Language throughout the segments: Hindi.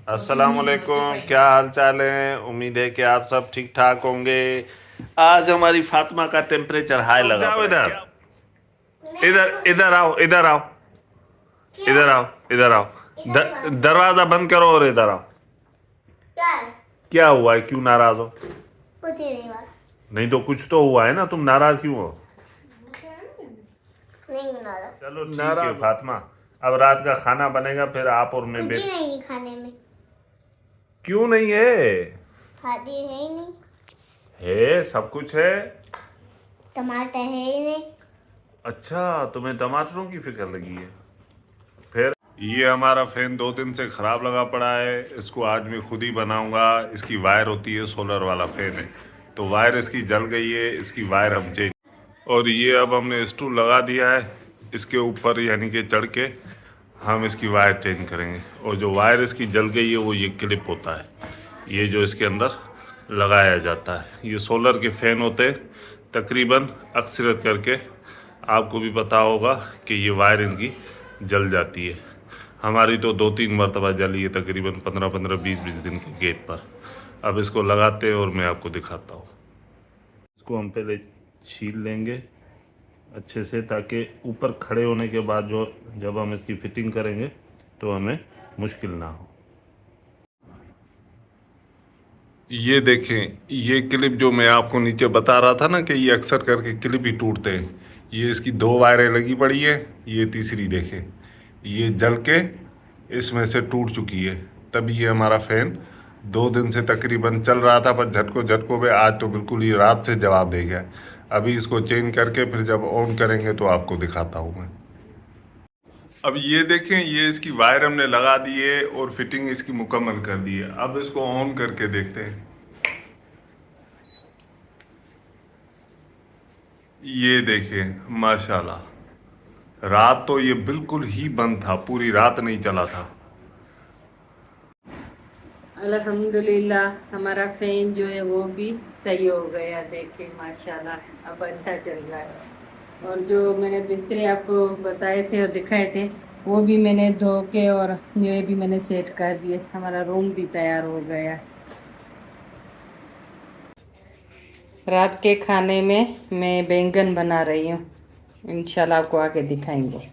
अस्सलाम वालेकुम, क्या हाल चाल है। उम्मीद है कि आप सब ठीक ठाक होंगे। आज हमारी फातिमा का टेम्परेचर हाई लगा। जाओ इधर, इधर इधर आओ, इधर आओ, इधर आओ, इधर आओ। दरवाजा बंद करो और इधर आओ। क्या हुआ है, क्यों नाराज हो? कुछ ही नहीं हुआ। नहीं तो कुछ तो हुआ है ना, तुम नाराज क्यों हो? नहीं बना रहा। चलो ठीक है फातिमा, अब रात का खाना बनेगा, फिर आप और मैं कुछ ही नहीं खाने में। क्यों नहीं है? शादी है ही नहीं, है, सब कुछ है। टमाटर है ही नहीं। अच्छा, तुम्हें टमाटरों की फिक्र लगी है। फिर ये हमारा फैन 2 दिन से ख़राब लगा पड़ा है, इसको आज मैं खुद ही बनाऊंगा। इसकी वायर होती है, सोलर वाला फैन है, तो वायर इसकी जल गई है, इसकी वायर हम चेंज। और ये अब हमने स्टूल लगा दिया है, इसके ऊपर यानी कि चढ़ के हम इसकी वायर चेंज करेंगे। और जो वायर इसकी जल गई है वो ये क्लिप होता है, ये जो इसके अंदर लगाया जाता है। ये सोलर के फ़ैन होते हैं तकरीबन, अक्सरत करके आपको भी पता होगा कि ये वायर इनकी जल जाती है। हमारी तो 2-3 मरतबा जली है, तकरीबन 15-15, 20-20 दिन के गैप पर। अब इसको लगाते हैं और मैं आपको दिखाता हूँ। इसको हम पहले छील लेंगे अच्छे से, ताकि ऊपर खड़े होने के बाद जो जब हम इसकी फिटिंग करेंगे तो हमें मुश्किल ना हो। ये देखें, ये क्लिप जो मैं आपको नीचे बता रहा था ना कि ये अक्सर करके क्लिप ही टूटते हैं, ये इसकी 2 वायरें लगी पड़ी है, ये तीसरी देखें, ये जल के इसमें से टूट चुकी है। तभी ये हमारा फ़ैन 2 दिन से तकरीबन चल रहा था, पर झटकों पे आज तो बिल्कुल ही रात से जवाब दे गया। अभी इसको चेंज करके फिर जब ऑन करेंगे तो आपको दिखाता हूँ मैं। अब ये देखें, ये इसकी वायर हमने लगा दी है और फिटिंग इसकी मुकम्मल कर दी है। अब इसको ऑन करके देखते हैं। ये देखें, माशाल्लाह, रात तो ये बिल्कुल ही बंद था, पूरी रात नहीं चला था। अल्हम्दुलिल्लाह हमारा फैन जो है वो भी सही हो गया। देखिए माशाल्लाह अब अच्छा चल रहा है। और जो मैंने बिस्तरे आपको बताए थे और दिखाए थे वो भी मैंने धो के और ये भी मैंने सेट कर दिए। हमारा रूम भी तैयार हो गया। रात के खाने में मैं बैंगन बना रही हूँ, इंशाल्लाह आपको आके दिखाएंगे।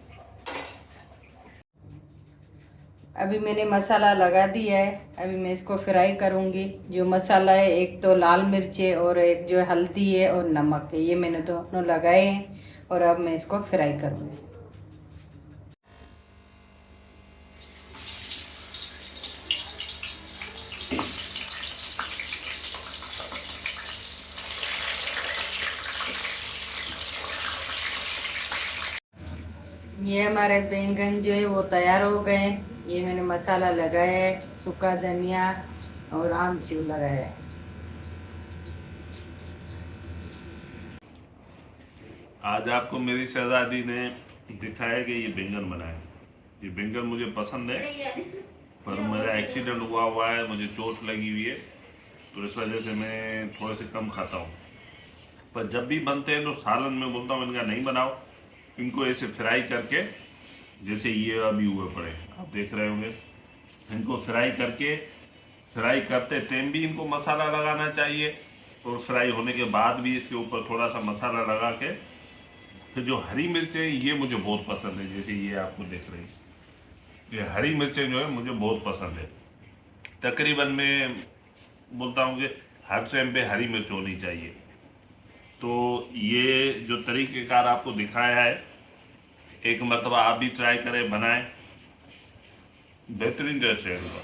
अभी मैंने मसाला लगा दिया है, अभी मैं इसको फ्राई करूँगी। जो मसाला है, एक तो लाल मिर्च है और एक जो हल्दी है और नमक है, ये मैंने दोनों लगाए हैं और अब मैं इसको फ्राई करूँगी। ये हमारे बैंगन जो है वो तैयार हो गए। ये मैंने मसाला लगाया है, सूखा धनिया और आमचूर लगाया है। आज आपको मेरी शहजादी ने दिखाया कि ये बैंगन बनाए। ये बैंगन मुझे पसंद है, पर मेरा एक्सीडेंट हुआ है, मुझे चोट लगी हुई है, तो इस वजह से मैं थोड़े से कम खाता हूँ। पर जब भी बनते हैं तो सालन में बोलता हूँ इनका नहीं बनाओ, इनको ऐसे फ्राई करके, जैसे ये अभी हुए पड़े आप देख रहे होंगे, इनको फ्राई करके, फ्राई करते टाइम भी इनको मसाला लगाना चाहिए और फ्राई होने के बाद भी इसके ऊपर थोड़ा सा मसाला लगा के। फिर जो हरी मिर्चें, ये मुझे बहुत पसंद है, जैसे ये आपको देख रहे हैं, ये हरी मिर्चें जो है मुझे बहुत पसंद है। तकरीबन मैं बोलता हूँ कि हर टाइम पे हरी मिर्च होनी चाहिए। तो ये जो तरीक़ेकार आपको दिखाया है, एक मरतबा आप भी ट्राई करें, बनाएं, बेहतरीन टेस्ट है इनका।